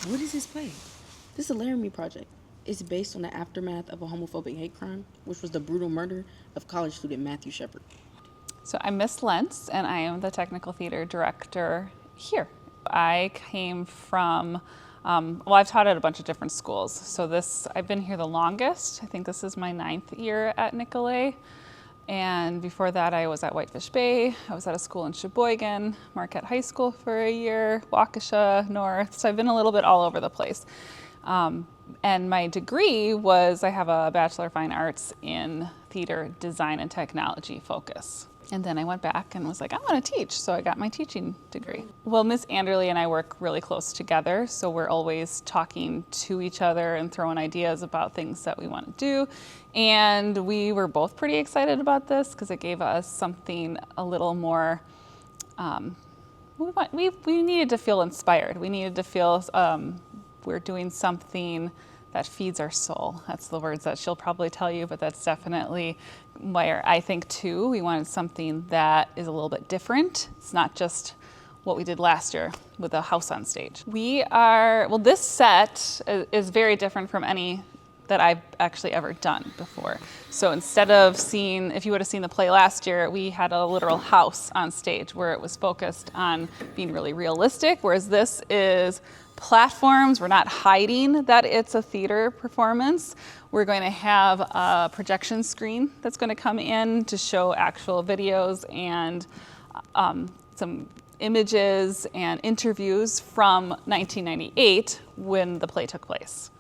What is this play? This is the Laramie Project. It's based on the aftermath of a homophobic hate crime, which was the brutal murder of college student Matthew Shepard. So I'm Miss Lentz, and I am the technical theater director here. I came from, I've taught at a bunch of different schools. So I've been here the longest. I think this is my 9th year at Nicolet. And before that, I was at Whitefish Bay. I was at a school in Sheboygan, Marquette High School for a year, Waukesha North. So I've been a little bit all over the place. And my degree I have a Bachelor of Fine Arts in Theater Design and Technology focus. And then I went back and was like, I want to teach. So I got my teaching degree. Well, Miss Anderley and I work really close together. So we're always talking to each other and throwing ideas about things that we want to do. And we were both pretty excited about this because it gave us something a little more, we needed to feel inspired. We needed to feel we're doing something that feeds our soul. That's the words that she'll probably tell you, but that's definitely where I think too, we wanted something that is a little bit different. It's not just what we did last year with a house on stage. This set is very different from any that I've actually ever done before. So instead of if you would have seen the play last year, we had a literal house on stage where it was focused on being really realistic, whereas this is platforms. We're not hiding that it's a theater performance. We're going to have a projection screen that's going to come in to show actual videos and some images and interviews from 1998 when the play took place.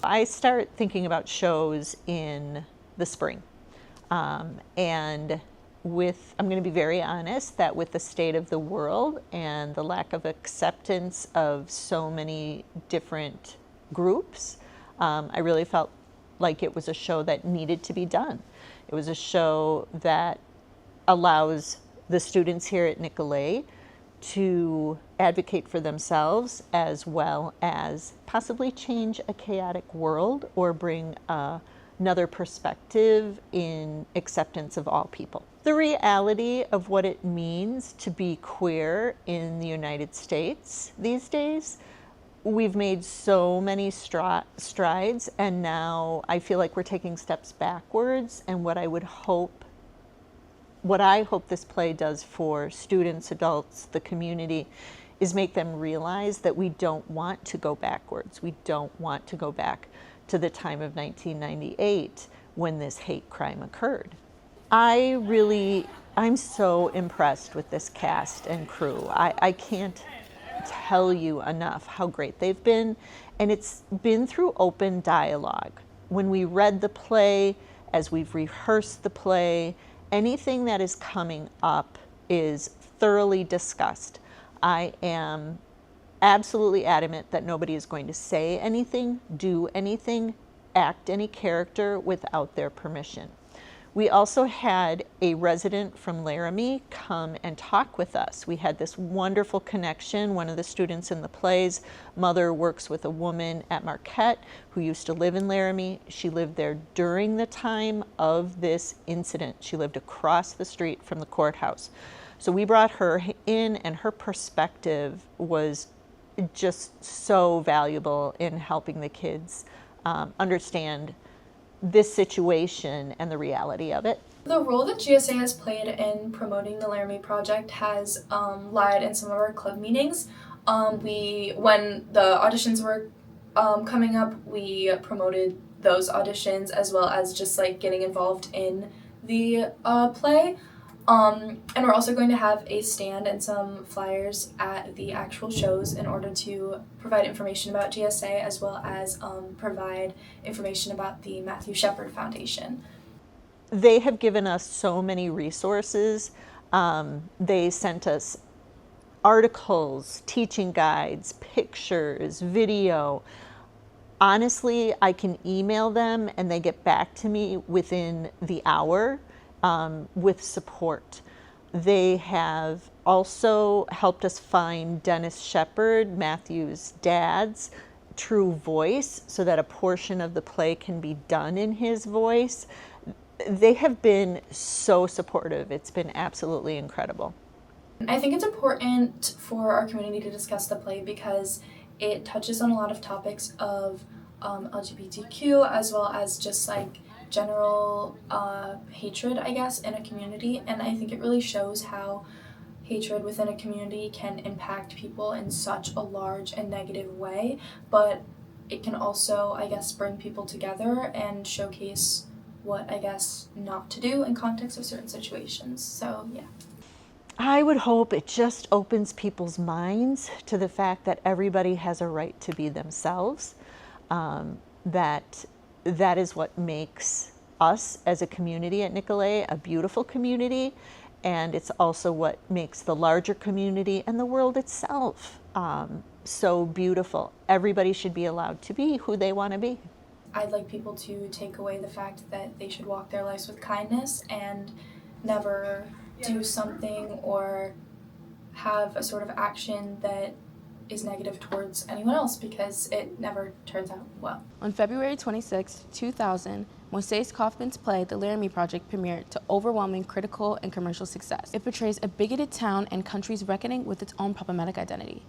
I start thinking about shows in the spring. And I'm going to be very honest that with the state of the world and the lack of acceptance of so many different groups, I really felt like it was a show that needed to be done. It was a show that allows the students here at Nicolet to advocate for themselves as well as possibly change a chaotic world or bring another perspective in acceptance of all people. The reality of what it means to be queer in the United States these days, we've made so many strides, and now I feel like we're taking steps backwards. And what I hope this play does for students, adults, the community, is make them realize that we don't want to go backwards. We don't want to go back to the time of 1998 when this hate crime occurred. I'm so impressed with this cast and crew. I can't tell you enough how great they've been, and it's been through open dialogue. When we read the play, as we've rehearsed the play, anything that is coming up is thoroughly discussed. I am absolutely adamant that nobody is going to say anything, do anything, act any character without their permission. We also had a resident from Laramie come and talk with us. We had this wonderful connection. One of the students in the play's mother works with a woman at Marquette who used to live in Laramie. She lived there during the time of this incident. She lived across the street from the courthouse. So we brought her in, and her perspective was just so valuable in helping the kids understand this situation and the reality of it. The role that GSA has played in promoting the Laramie Project has lied in some of our club meetings. When the auditions were coming up, we promoted those auditions as well as just like getting involved in the play. And we're also going to have a stand and some flyers at the actual shows in order to provide information about GSA as well as provide information about the Matthew Shepard Foundation. They have given us so many resources. They sent us articles, teaching guides, pictures, video. Honestly, I can email them and they get back to me within the hour. With support. They have also helped us find Dennis Shepard, Matthew's dad's true voice, so that a portion of the play can be done in his voice. They have been so supportive. It's been absolutely incredible. I think it's important for our community to discuss the play because it touches on a lot of topics of LGBTQ, as well as just like general hatred, I guess, in a community. And I think it really shows how hatred within a community can impact people in such a large and negative way, but it can also, I guess, bring people together and showcase what, I guess, not to do in context of certain situations. So, yeah. I would hope it just opens people's minds to the fact that everybody has a right to be themselves, that is what makes us as a community at Nicolet a beautiful community, and it's also what makes the larger community and the world itself so beautiful. Everybody should be allowed to be who they want to be. I'd like people to take away the fact that they should walk their lives with kindness and never do something or have a sort of action that is negative towards anyone else, because it never turns out well. On February 26, 2000, Moises Kaufman's play, The Laramie Project, premiered to overwhelming critical and commercial success. It portrays a bigoted town and country's reckoning with its own problematic identity.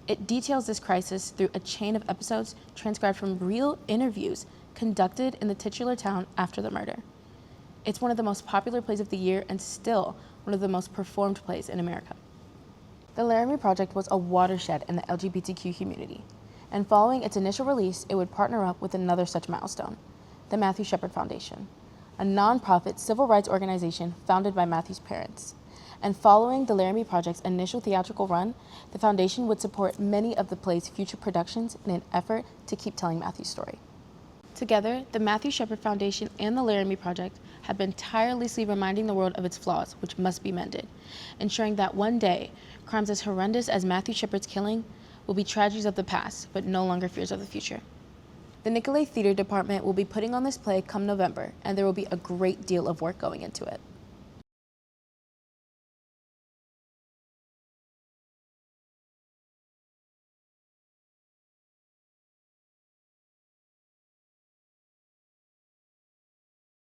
It details this crisis through a chain of episodes transcribed from real interviews conducted in the titular town after the murder. It's one of the most popular plays of the year and still one of the most performed plays in America. The Laramie Project was a watershed in the LGBTQ community, and following its initial release, it would partner up with another such milestone, the Matthew Shepard Foundation, a nonprofit civil rights organization founded by Matthew's parents. And following the Laramie Project's initial theatrical run, the foundation would support many of the play's future productions in an effort to keep telling Matthew's story. Together, the Matthew Shepard Foundation and the Laramie Project have been tirelessly reminding the world of its flaws, which must be mended, ensuring that one day, crimes as horrendous as Matthew Shepard's killing will be tragedies of the past, but no longer fears of the future. The Nicolet Theater Department will be putting on this play come November, and there will be a great deal of work going into it.